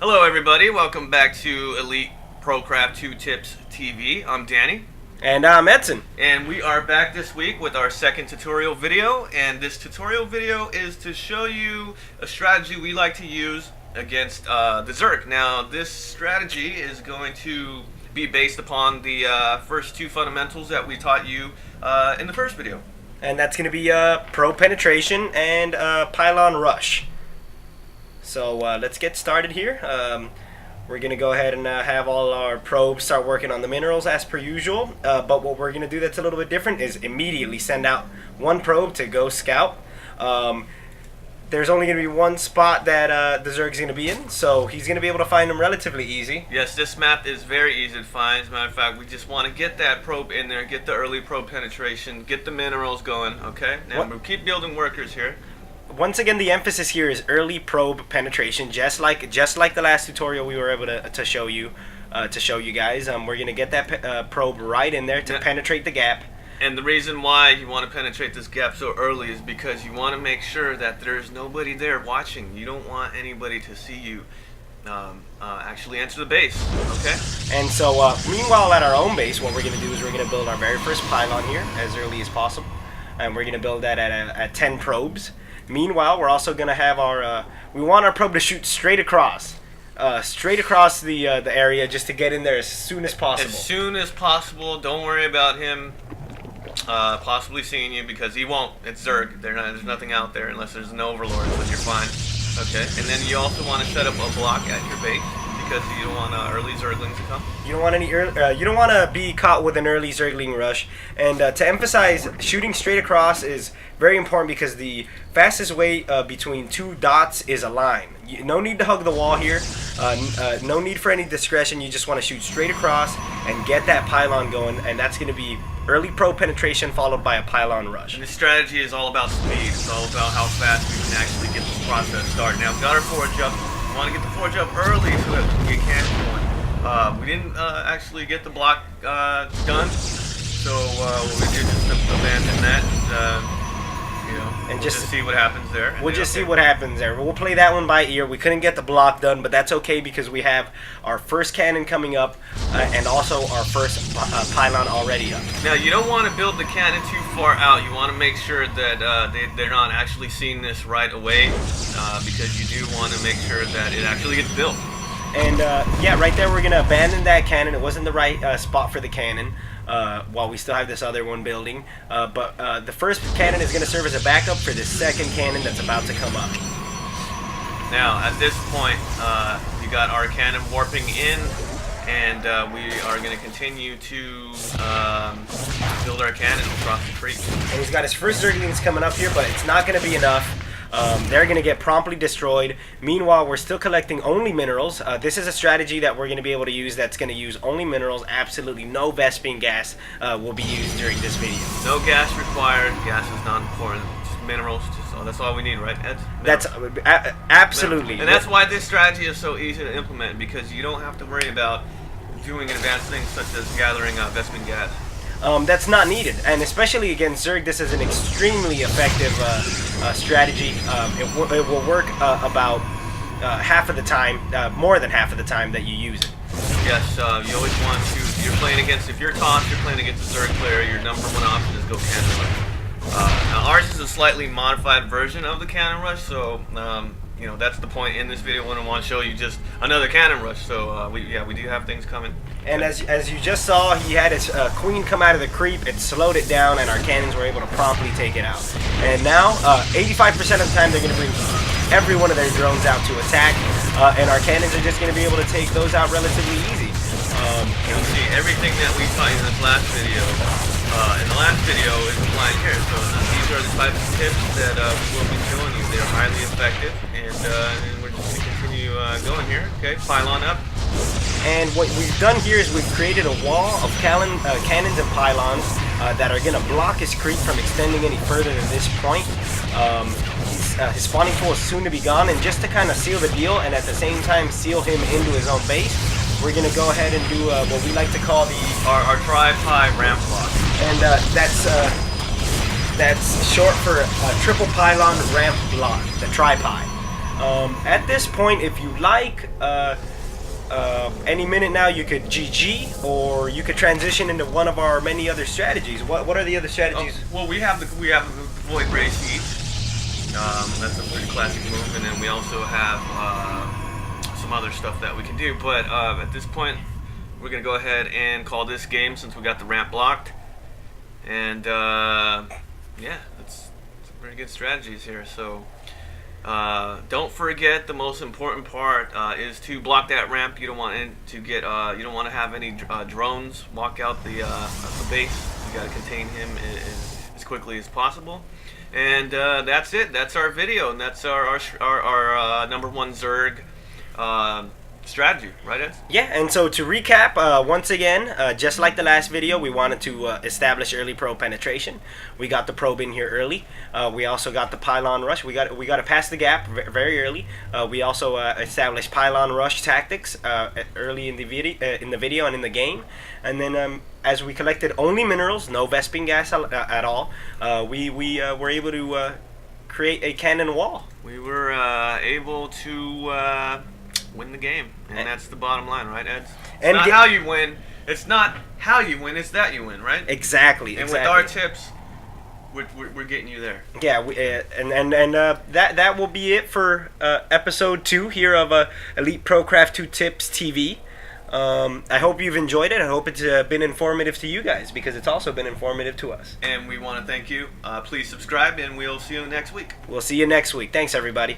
Hello everybody, welcome back to Elite ProCraft 2 Tips TV. I'm Danny. And I'm Edson. And we are back this week with our second tutorial video. And this tutorial video is to show you a strategy we like to use against the Zerg. Now this strategy is going to be based upon the first two fundamentals that we taught you in the first video. And that's going to be probe penetration and pylon rush. So let's get started here. We're going to go ahead and have all our probes start working on the minerals as per usual. But what we're going to do that's a little bit different is immediately send out one probe to go scout. There's only going to be one spot that the Zerg's going to be in, so he's going to be able to find them relatively easy. Yes, this map is very easy to find. As a matter of fact, we just want to get that probe in there, get the early probe penetration, get the minerals going, okay? Now we'll keep building workers here. Once again, the emphasis here is early probe penetration, just like the last tutorial we were able to show you guys. We're going to get that probe right in there to penetrate the gap. And the reason why you want to penetrate this gap so early is because you want to make sure that there's nobody there watching. You don't want anybody to see you actually enter the base, okay? And so, meanwhile, at our own base, what we're going to do is we're going to build our very first pylon here as early as possible. And we're going to build that at 10 probes. Meanwhile, we're also going to have our, we want our probe to shoot straight across the area just to get in there as soon as possible. As soon as possible. Don't worry about him possibly seeing you, because he won't. It's Zerg. There's nothing out there unless there's an overlord, so you're fine. Okay. And then you also want to set up a block at your base because you don't want early Zerglings to come. You don't want any you don't want to be caught with an early Zergling rush. And to emphasize, shooting straight across is very important because the fastest way between two dots is a line. No need to hug the wall here. No need for any discretion. You just want to shoot straight across and get that pylon going, and that's going to be early probe penetration followed by a pylon rush. And this strategy is all about speed. It's all about how fast we can actually get this process started. Now we've got our forge up. We want to get the forge up early so that we can get going. We didn't actually get the block done, so what we did is just abandon that. And we'll just see what happens there. We'll just see what happens there. We'll play that one by ear. We couldn't get the block done, but that's okay because we have our first cannon coming up and also our first pylon already up. Now, you don't want to build the cannon too far out. You want to make sure that they're not actually seeing this right away because you do want to make sure that it actually gets built. And yeah, right there we're going to abandon that cannon. It wasn't the right spot for the cannon. While we still have this other one building. But the first cannon is going to serve as a backup for the second cannon that's about to come up. Now, at this point, you got our cannon warping in, and we are going to continue to build our cannon across the creek. And he's got his first Zerglings coming up here, but it's not going to be enough. They're going to get promptly destroyed. Meanwhile, we're still collecting only minerals. This is a strategy that we're going to be able to use that's going to use only minerals. Absolutely no Vespene gas will be used during this video. No gas required. Gas is not important. Just minerals. That's all we need, right, Ed? That's absolutely. And that's why this strategy is so easy to implement, because you don't have to worry about doing advanced things such as gathering Vespene gas. That's not needed, and especially against Zerg, this is an extremely effective strategy. It will work about half of the time, more than half of the time that you use it. Yes, you always want to, if you're Toss, you're playing against a Zerg player, your number one option is go cannon rush. Now ours is a slightly modified version of the cannon rush, so that's the point in this video when I want to show you just another cannon rush. So we do have things coming. And as you just saw, he had his queen come out of the creep. It slowed it down, and our cannons were able to promptly take it out. And now, 85% of the time, they're going to bring every one of their drones out to attack, and our cannons are just going to be able to take those out relatively easy. You'll see everything that we taught you in this last video. In the last video is applied here. So these are the types of tips that we will be showing you. They're highly effective, and we're just going to continue going here. Okay, pylon up. And what we've done here is we've created a wall of cannons and pylons that are going to block his creep from extending any further than this point. His spawning pool is soon to be gone, and just to kind of seal the deal and at the same time seal him into his own base, we're going to go ahead and do what we like to call our tri-pie ramp block. And that's short for triple pylon ramp block, the tri-pie. At this point, if you like, any minute now you could GG, or you could transition into one of our many other strategies. What are the other strategies? Well, we have the Void Ray Siege. That's a pretty classic move, and then we also have some other stuff that we can do. But at this point, we're gonna go ahead and call this game since we got the ramp blocked. And yeah, that's some pretty good strategies here. So don't forget, the most important part is to block that ramp. You don't want to get you don't want to have any drones walk out the base. You got to contain him as quickly as possible. And that's it. That's our video, and that's our #1 Zerg strategy, right, Ed? Yeah, and so to recap, once again, just like the last video, we wanted to establish early probe penetration. We got the probe in here early. We also got the pylon rush. We got to pass the gap very early. We also established pylon rush tactics early in the video and in the game. And then as we collected only minerals, no Vespene gas at all, we were able to create a cannon wall. We were able to win the game, and that's the bottom line, right, Ed? It's not how you win. It's not how you win. It's that you win, right? Exactly. And with our tips, we're getting you there. Yeah, that will be it for episode 2 here of Elite ProCraft 2 Tips TV. I hope you've enjoyed it. I hope it's been informative to you guys, because it's also been informative to us. And we want to thank you. Please subscribe, and we'll see you next week. We'll see you next week. Thanks, everybody.